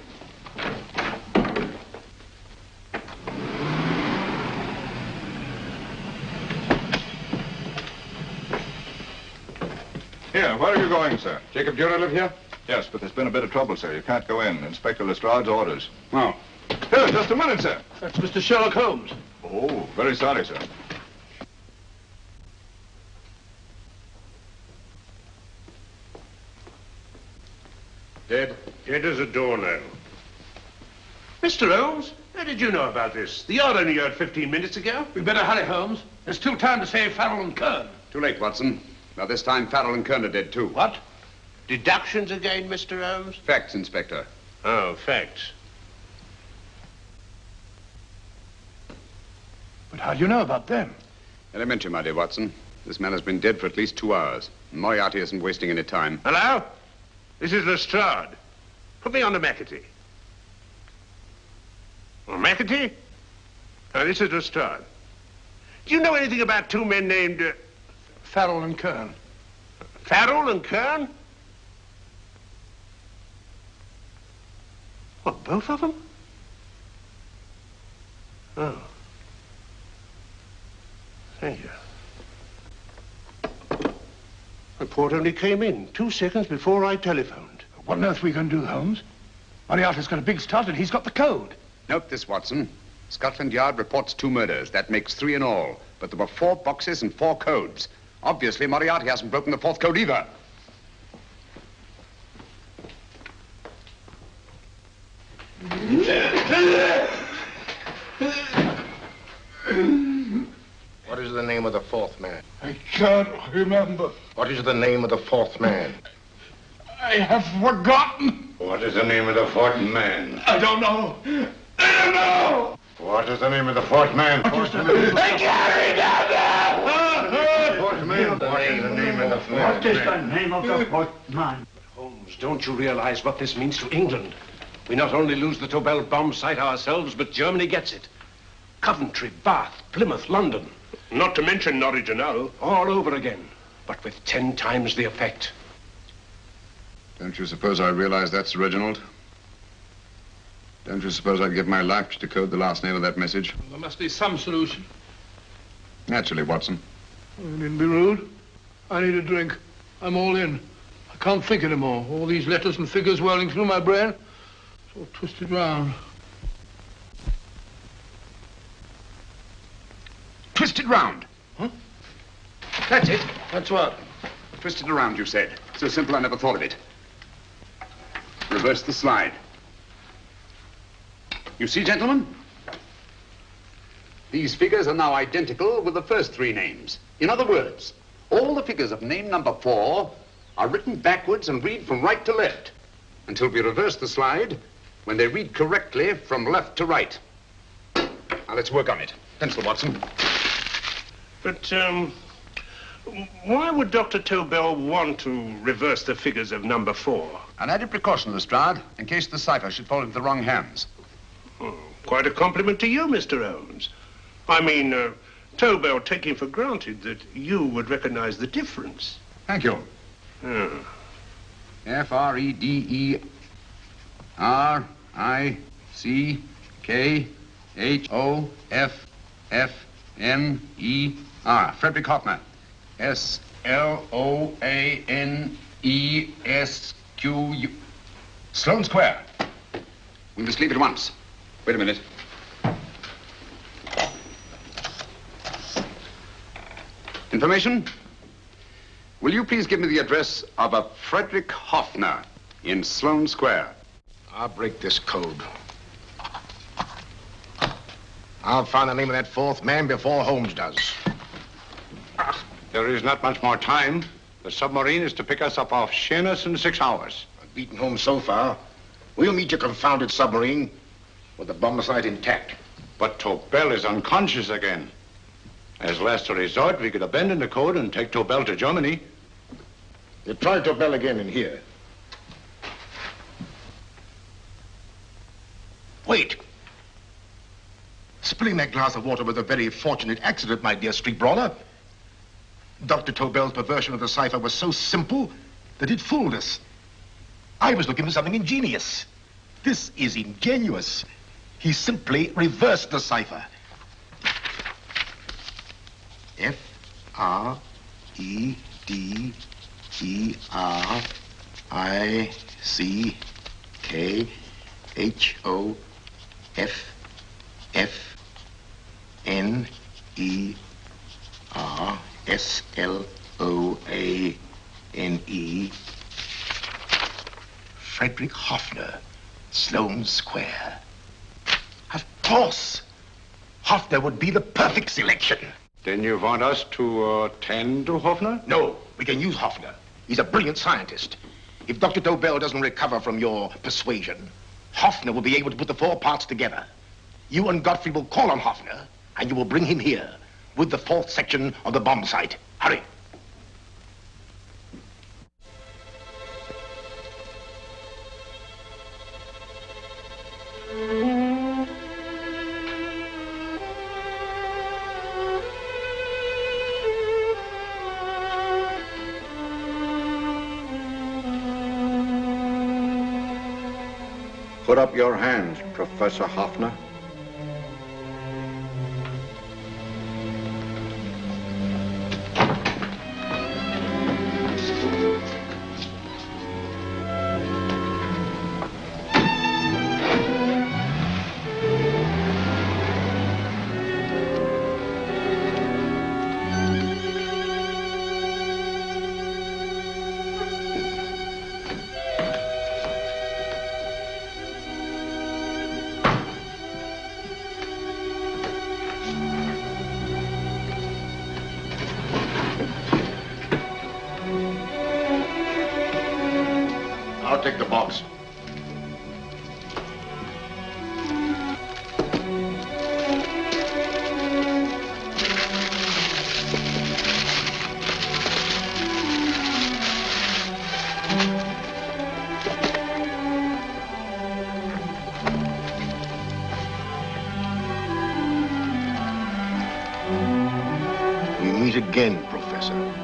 Here, where are you going, sir? Jacob Dürer live here? Yes, but there's been a bit of trouble, sir. You can't go in. Inspector Lestrade's orders. Oh. Here, just a minute, sir. That's Mr. Sherlock Holmes. Oh, very sorry, sir. Dead? Dead as a doornail. Mr. Holmes, how did you know about this? The yard only heard 15 minutes ago. We better hurry, Holmes. There's still time to save Farrell and Kern. Too late, Watson. Now, this time, Farrell and Kern are dead, too. What? Deductions again, Mr. Holmes? Facts, Inspector. Oh, facts. But how do you know about them? Elementary, my dear Watson. This man has been dead for at least 2 hours. Moriarty isn't wasting any time. Hello? This is Lestrade. Put me on to McAtee. Oh, McAtee? Oh, this is Lestrade. Do you know anything about 2 men named... Farrell and Kern. Farrell and Kern? What, both of them? Oh. Thank you. Report only came in 2 seconds before I telephoned. What on earth are we going to do, Holmes? Moriarty's got a big start and he's got the code. Note this, Watson. Scotland Yard reports 2 murders. That makes 3 in all. But there were 4 boxes and 4 codes. Obviously, Moriarty hasn't broken the 4th code either. What is the name of the 4th man? I can't remember. What is the name of the 4th man? I have forgotten. What is the name of the 4th man? I don't know. I don't know. What is the name of the 4th man? I can't remember. 4th man. What is the name of the 4th man? What is the name of the 4th man? Holmes, don't you realize what this means to England? We not only lose the Tobel bomb site ourselves, but Germany gets it. Coventry, Bath, Plymouth, London. Not to mention Norwich and Hull. All over again, but with 10 times the effect. Don't you suppose I realize that's Reginald? Don't you suppose I'd give my life to decode the last name of that message? There must be some solution. Naturally, Watson. You needn't be rude. I need a drink. I'm all in. I can't think anymore. All these letters and figures whirling through my brain. It's all twisted round. Twisted round. Huh? That's it. That's what? Twisted around, you said. So simple, I never thought of it. Reverse the slide. You see, gentlemen? These figures are now identical with the first 3 names. In other words, all the figures of name number 4 are written backwards and read from right to left until we reverse the slide when they read correctly from left to right. Now, let's work on it. Pencil, Watson. But, why would Dr. Tobel want to reverse the figures of number 4? An added precaution, Lestrade, in case the cipher should fall into the wrong hands. Quite a compliment to you, Mr. Holmes. I mean, Tobel taking for granted that you would recognize the difference. Thank you. F-R-E-D-E-R-I-C-K-H-O-F-F-N-E-R. Frederick Hoffner. S-L-O-A-N-E-S-Q-U. Sloane Square. We must leave at once. Wait a minute. Information? Will you please give me the address of a Frederick Hoffner in Sloane Square? I'll break this code. I'll find the name of that 4th man before Holmes does. There is not much more time. The submarine is to pick us up off Sheerness in 6 hours. I've beaten Holmes so far. We'll meet your confounded submarine with the bomb site intact. But Tobel is unconscious again. As last resort, we could abandon the code and take Tobel to Germany. You try Tobel again in here. Wait. Spilling that glass of water was a very fortunate accident, my dear street brawler. Dr. Tobel's perversion of the cipher was so simple that it fooled us. I was looking for something ingenious. This is ingenuous. He simply reversed the cipher. F-R-E-D-E-R-I-C-K-H-O-F-N-E-R-S-L-O-A-N-E. Frederick Hoffner, Sloane Square. Of course. Hoffner would be the perfect selection. Then you want us to tend to Hoffner? No, we can use Hoffner. He's a brilliant scientist. If Dr. Tobel doesn't recover from your persuasion, Hoffner will be able to put the 4 parts together. You and Godfrey will call on Hoffner, and you will bring him here with the 4th section of the bomb site. Hurry. Put up your hands, Professor Hoffner. I'll take the box. We meet again, Professor.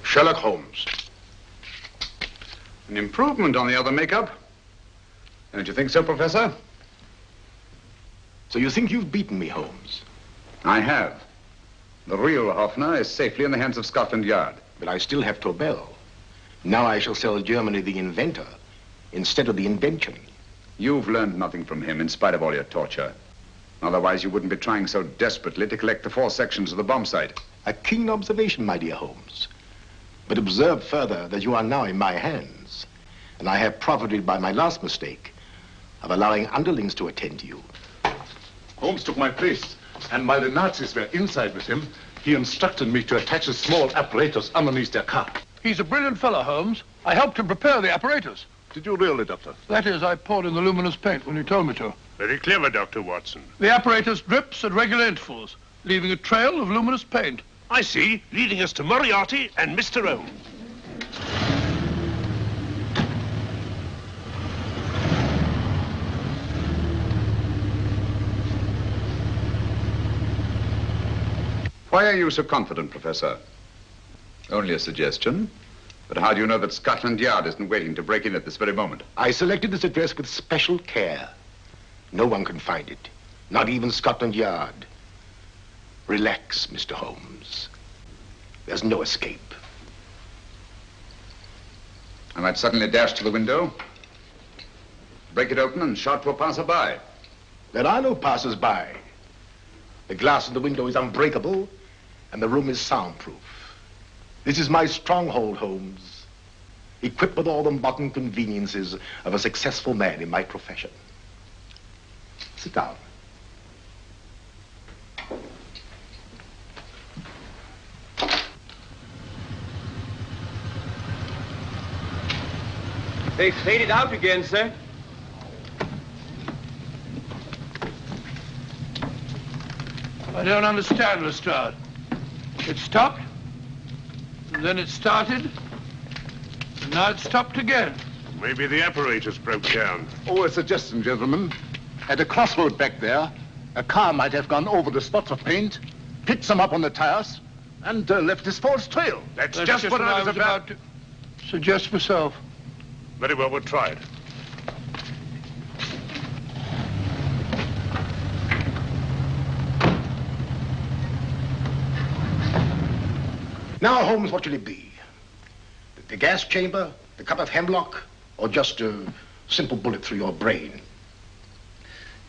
Sherlock Holmes. An improvement on the other makeup. Don't you think so, Professor? So you think you've beaten me, Holmes? I have. The real Hoffner is safely in the hands of Scotland Yard. But I still have Tobel. Now I shall sell Germany the inventor instead of the invention. You've learned nothing from him in spite of all your torture. Otherwise, you wouldn't be trying so desperately to collect the 4 sections of the bomb site. A keen observation, my dear Holmes. But observe further that you are now in my hands, and I have profited by my last mistake of allowing underlings to attend to you. Holmes took my place, and while the Nazis were inside with him, he instructed me to attach a small apparatus underneath their car. He's a brilliant fellow, Holmes. I helped him prepare the apparatus. Did you really, Doctor? That is, I poured in the luminous paint when he told me to. Very clever, Dr. Watson. The apparatus drips at regular intervals, leaving a trail of luminous paint. I see, leading us to Moriarty and Mr. Holmes. Why are you so confident, Professor? Only a suggestion. But how do you know that Scotland Yard isn't waiting to break in at this very moment? I selected this address with special care. No one can find it, not even Scotland Yard. Relax, Mr. Holmes. There's no escape. I might suddenly dash to the window, break it open, and shout to a passerby. There are no passers-by. The glass in the window is unbreakable, and the room is soundproof. This is my stronghold, Holmes, equipped with all the modern conveniences of a successful man in my profession. Sit down. They faded out again, sir. I don't understand, Lestrade. It stopped, and then it started, and now it stopped again. Maybe the apparatus broke down. Oh, a suggestion, gentlemen. At a crossroad back there, a car might have gone over the spots of paint, picked some up on the tires, and left this false trail. That's just what I was about to suggest myself. Very well, we'll try it. Now, Holmes, what shall it be? The gas chamber, the cup of hemlock, or just a simple bullet through your brain?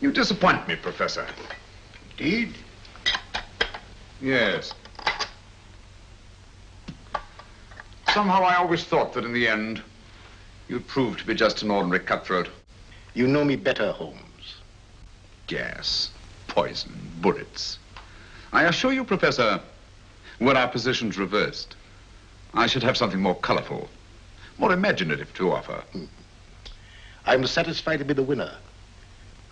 You disappoint me, Professor. Indeed? Yes. Somehow I always thought that in the end, you'd prove to be just an ordinary cutthroat. You know me better, Holmes. Gas, poison, bullets. I assure you, Professor, were our positions reversed, I should have something more colorful, more imaginative to offer. I'm satisfied to be the winner.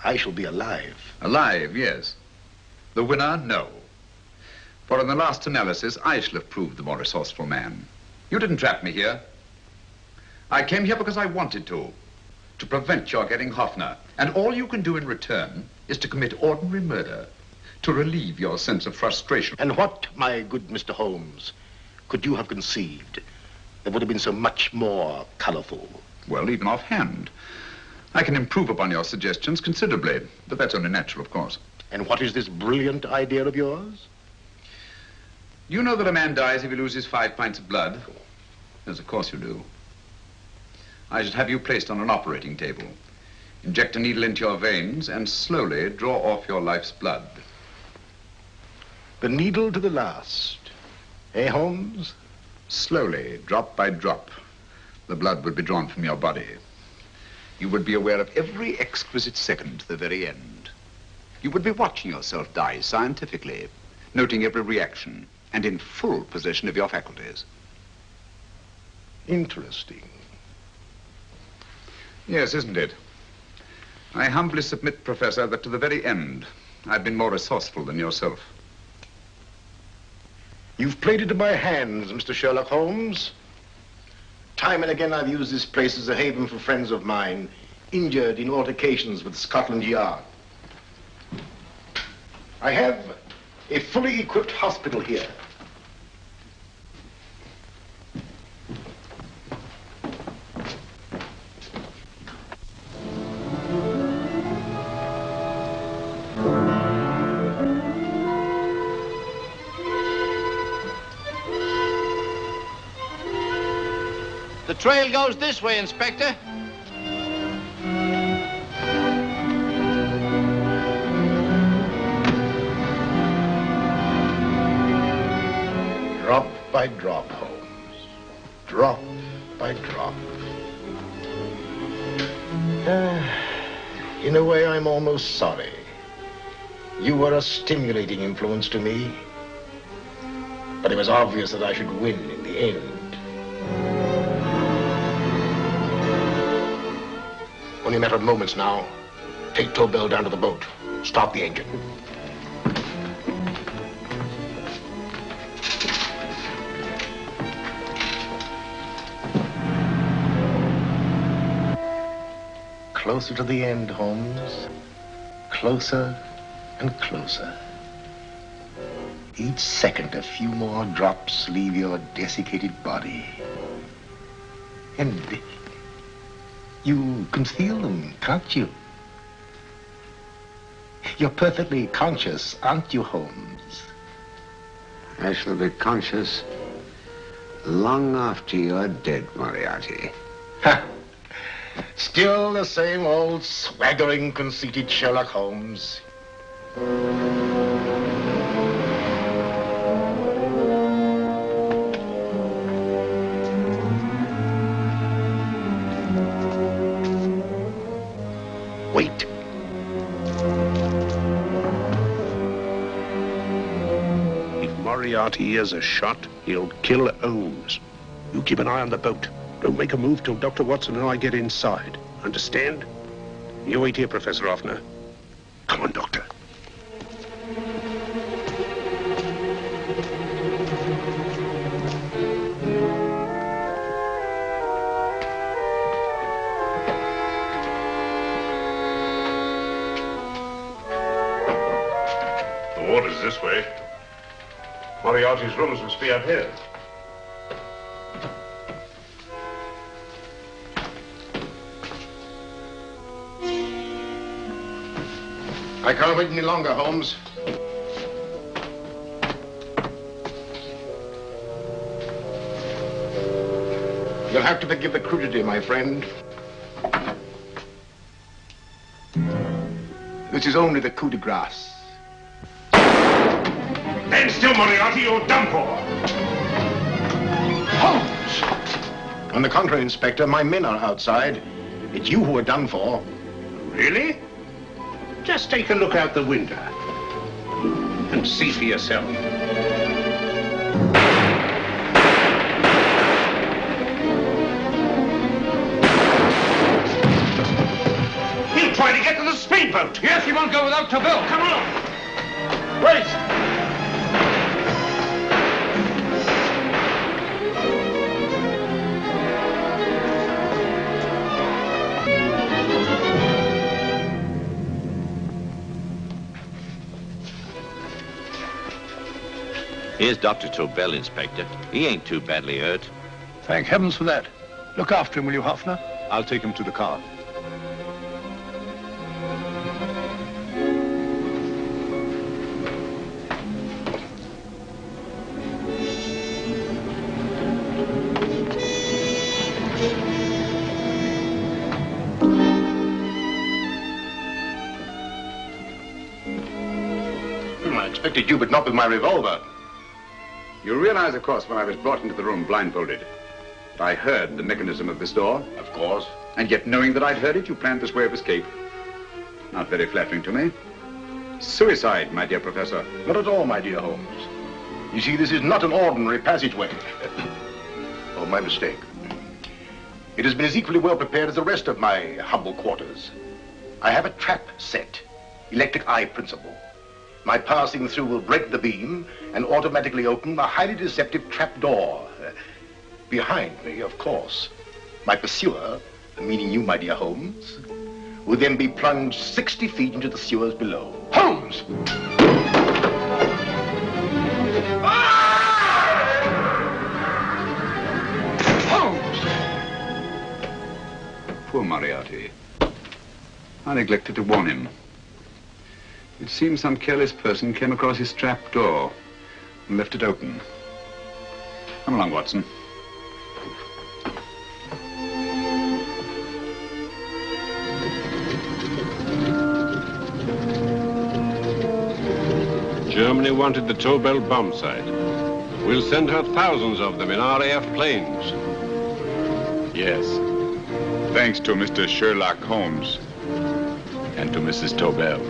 I shall be alive. Alive, yes. The winner, no. For in the last analysis, I shall have proved the more resourceful man. You didn't trap me here. I came here because I wanted to prevent your getting Hoffner. And all you can do in return is to commit ordinary murder, to relieve your sense of frustration. And what, my good Mr. Holmes, could you have conceived that would have been so much more colorful? Well, even offhand. I can improve upon your suggestions considerably, but that's only natural, of course. And what is this brilliant idea of yours? You know that a man dies if he loses 5 pints of blood? Yes, of course you do. I should have you placed on an operating table. Inject a needle into your veins and slowly draw off your life's blood. The needle to the last. Eh, Holmes? Slowly, drop by drop, the blood would be drawn from your body. You would be aware of every exquisite second to the very end. You would be watching yourself die scientifically, noting every reaction, and in full possession of your faculties. Interesting. Yes, isn't it? I humbly submit, Professor, that to the very end, I've been more resourceful than yourself. You've played into my hands, Mr. Sherlock Holmes. Time and again I've used this place as a haven for friends of mine, injured in altercations with Scotland Yard. I have a fully equipped hospital here. The trail goes this way, Inspector. Drop by drop, Holmes. Drop by drop. In a way, I'm almost sorry. You were a stimulating influence to me. But it was obvious that I should win in the end. Only a matter of moments now. Take Tobel down to the boat. Stop the engine. Closer to the end, Holmes. Closer and closer. Each second, a few more drops leave your desiccated body. And you can feel them, can't you? You're perfectly conscious, aren't you, Holmes? I shall be conscious long after you're dead, Moriarty. Ha! Still the same old swaggering, conceited Sherlock Holmes. Wait. If Moriarty hears a shot, he'll kill Holmes. You keep an eye on the boat. Don't make a move till Dr. Watson and I get inside. Understand? You wait here, Professor Hoffner. Come on, Doctor. The water's this way. Moriarty's rooms must be up here. I can't wait any longer, Holmes. You'll have to forgive the crudity, my friend. This is only the coup de grace. Stand still, Moriarty, you're done for. Holmes! On the contrary, Inspector, my men are outside. It's you who are done for. Really? Just take a look out the window and see for yourself. He'll try to get to the speedboat. Yes, he won't go without Tobel. Come on. Wait! Here's Dr. Tobel, Inspector. He ain't too badly hurt. Thank heavens for that. Look after him, will you, Hoffner? I'll take him to the car. I expected you, but not with my revolver. You realize, of course, when I was brought into the room blindfolded, that I heard the mechanism of this door? Of course. And yet, knowing that I'd heard it, you planned this way of escape. Not very flattering to me. Suicide, my dear Professor. Not at all, my dear Holmes. You see, this is not an ordinary passageway. Oh, my mistake. It has been as equally well prepared as the rest of my humble quarters. I have a trap set, electric eye principle. My passing through will break the beam and automatically open a highly deceptive trap door. Behind me, of course, my pursuer, meaning you, my dear Holmes, will then be plunged 60 feet into the sewers below. Holmes! Poor Moriarty. I neglected to warn him. It seems some careless person came across his trap door and left it open. Come along, Watson. Germany wanted the Tobel bomb site. We'll send her thousands of them in RAF planes. Yes. Thanks to Mr. Sherlock Holmes and to Mrs. Tobel.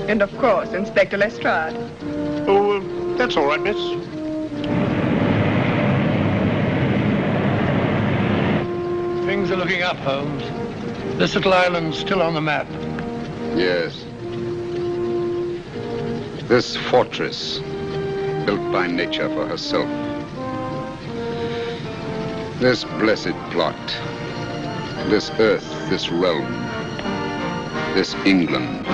And of course, Inspector Lestrade. Oh, that's all right, miss. Things are looking up, Holmes. This little island's still on the map. Yes. This fortress, built by nature for herself. This blessed plot. This earth, this realm. This England.